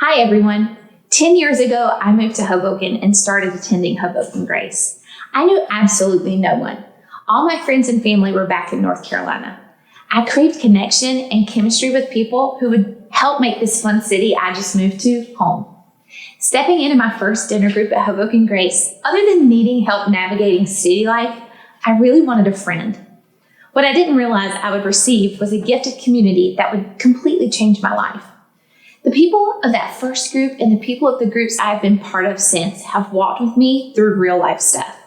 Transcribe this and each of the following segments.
Hi, everyone. 10 years ago, I moved to Hoboken and started attending Hoboken Grace. I knew absolutely no one. All my friends and family were back in North Carolina. I craved connection and chemistry with people who would help make this fun city I just moved to home. Stepping into my first dinner group at Hoboken Grace, other than needing help navigating city life, I really wanted a friend. What I didn't realize I would receive was a gift of community that would completely change my life. The people of that first group and the people of the groups I've been part of since have walked with me through real life stuff,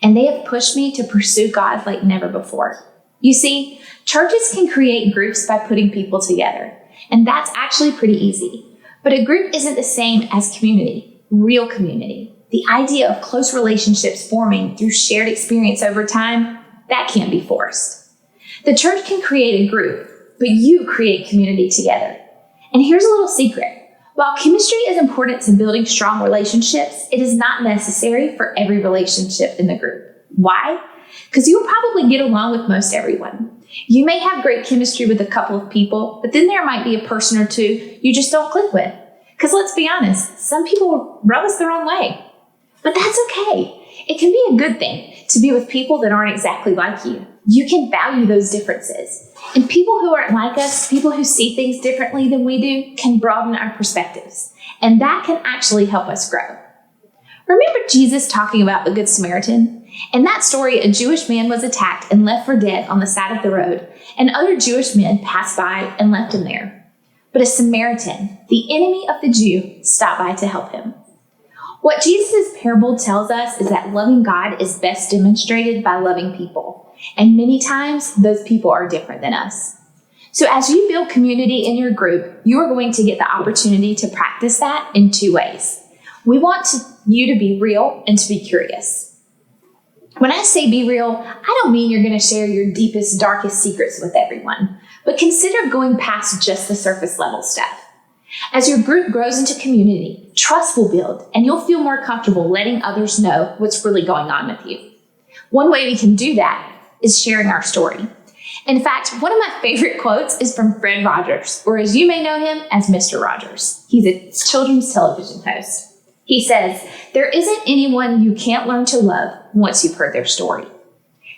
and they have pushed me to pursue God like never before. You see, churches can create groups by putting people together, and that's actually pretty easy. But a group isn't the same as community, real community. The idea of close relationships forming through shared experience over time, that can't be forced. The church can create a group, but you create community together. And here's a little secret. While chemistry is important to building strong relationships, it is not necessary for every relationship in the group. Why? Because you'll probably get along with most everyone. You may have great chemistry with a couple of people, but then there might be a person or two you just don't click with. Because let's be honest, some people rub us the wrong way. But that's okay. It can be a good thing to be with people that aren't exactly like you. You can value those differences. And people who aren't like us, people who see things differently than we do, can broaden our perspectives. And that can actually help us grow. Remember Jesus talking about the Good Samaritan? In that story, a Jewish man was attacked and left for dead on the side of the road, and other Jewish men passed by and left him there. But a Samaritan, the enemy of the Jew, stopped by to help him. What Jesus' parable tells us is that loving God is best demonstrated by loving people. And many times, those people are different than us. So as you build community in your group, you are going to get the opportunity to practice that in two ways. We want you to be real and to be curious. When I say be real, I don't mean you're going to share your deepest, darkest secrets with everyone, but consider going past just the surface level stuff. As your group grows into community, trust will build, and you'll feel more comfortable letting others know what's really going on with you. One way we can do that is sharing our story. In fact, one of my favorite quotes is from Fred Rogers, or as you may know him as Mr. Rogers. He's a children's television host. He says, "There isn't anyone you can't learn to love once you've heard their story."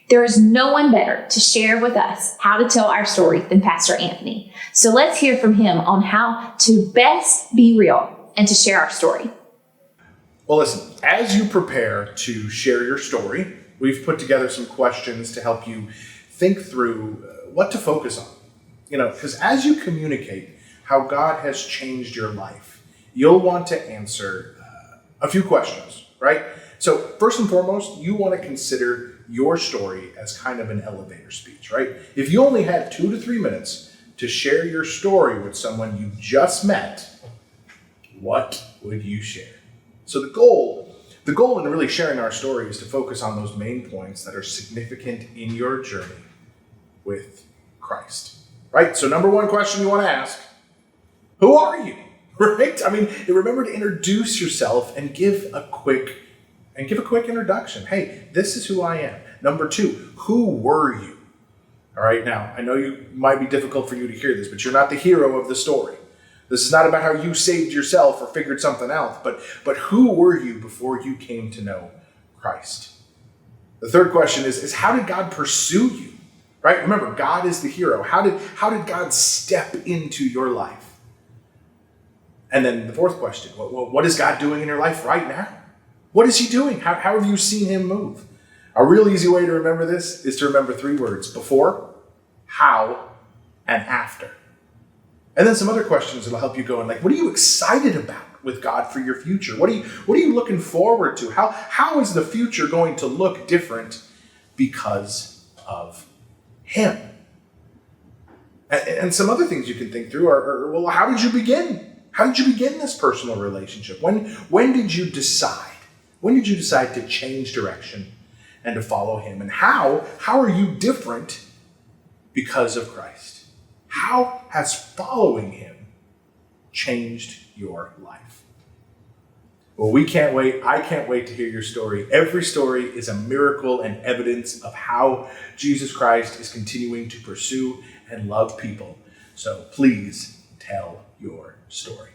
There is no one better to share with us how to tell our story than Pastor Anthony. So let's hear from him on how to best be real and to share our story. Well, listen, as you prepare to share your story, we've put together some questions to help you think through what to focus on. Because as you communicate how God has changed your life, you'll want to answer a few questions, right? So first and foremost, you want to consider your story as kind of an elevator speech, right? If you only had 2 to 3 minutes to share your story with someone you just met, what would you share? So the goal in really sharing our story is to focus on those main points that are significant in your journey with Christ, right? So number one question you want to ask, who are you, right? Remember to introduce yourself and give a quick introduction. Hey, this is who I am. Number two, who were you? All right, now, I know it might be difficult for you to hear this, but you're not the hero of the story. This is not about how you saved yourself or figured something out, but who were you before you came to know Christ? The third question is how did God pursue you? Right? Remember, God is the hero. How did God step into your life? And then the fourth question, what is God doing in your life right now? What is he doing? How have you seen him move? A real easy way to remember this is to remember 3 words: before, how, and after. And then some other questions that'll help you go what are you excited about with God for your future? What are you looking forward to? How is the future going to look different because of him? And some other things you can think through are how did you begin? How did you begin this personal relationship? When did you decide? When did you decide to change direction and to follow him? And how are you different because of Christ? How has following him changed your life? Well, we can't wait. I can't wait to hear your story. Every story is a miracle and evidence of how Jesus Christ is continuing to pursue and love people. So please tell your story.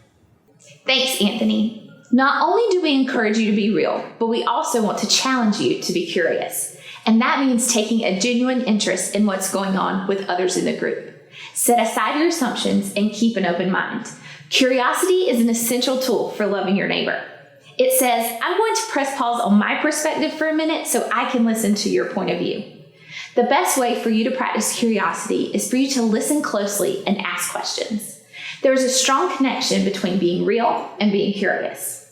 Thanks, Anthony. Not only do we encourage you to be real, but we also want to challenge you to be curious. And that means taking a genuine interest in what's going on with others in the group. Set aside your assumptions and keep an open mind. Curiosity is an essential tool for loving your neighbor. It says, I'm going to press pause on my perspective for a minute so I can listen to your point of view. The best way for you to practice curiosity is for you to listen closely and ask questions. There is a strong connection between being real and being curious.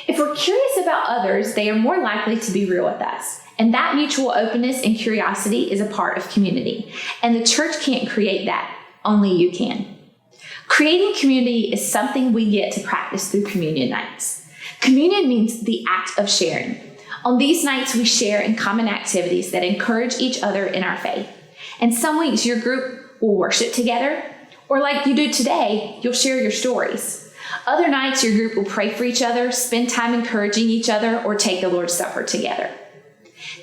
If we're curious about others, they are more likely to be real with us. And that mutual openness and curiosity is a part of community. And the church can't create that. Only you can. Creating community is something we get to practice through communion nights. Communion means the act of sharing. On these nights, we share in common activities that encourage each other in our faith. And some weeks, your group will worship together, or like you do today, you'll share your stories. Other nights, your group will pray for each other, spend time encouraging each other, or take the Lord's Supper together.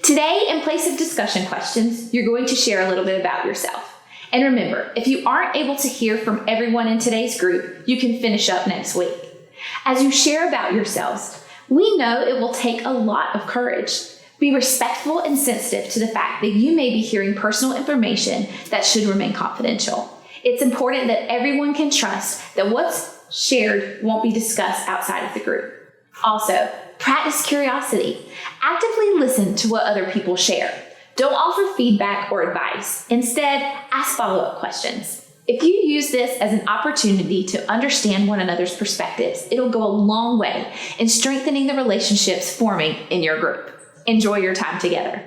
Today, in place of discussion questions, you're going to share a little bit about yourself. And remember, if you aren't able to hear from everyone in today's group, you can finish up next week. As you share about yourselves, we know it will take a lot of courage. Be respectful and sensitive to the fact that you may be hearing personal information that should remain confidential. It's important that everyone can trust that what's shared won't be discussed outside of the group. Also, practice curiosity. Actively listen to what other people share. Don't offer feedback or advice. Instead, ask follow-up questions. If you use this as an opportunity to understand one another's perspectives, it'll go a long way in strengthening the relationships forming in your group. Enjoy your time together.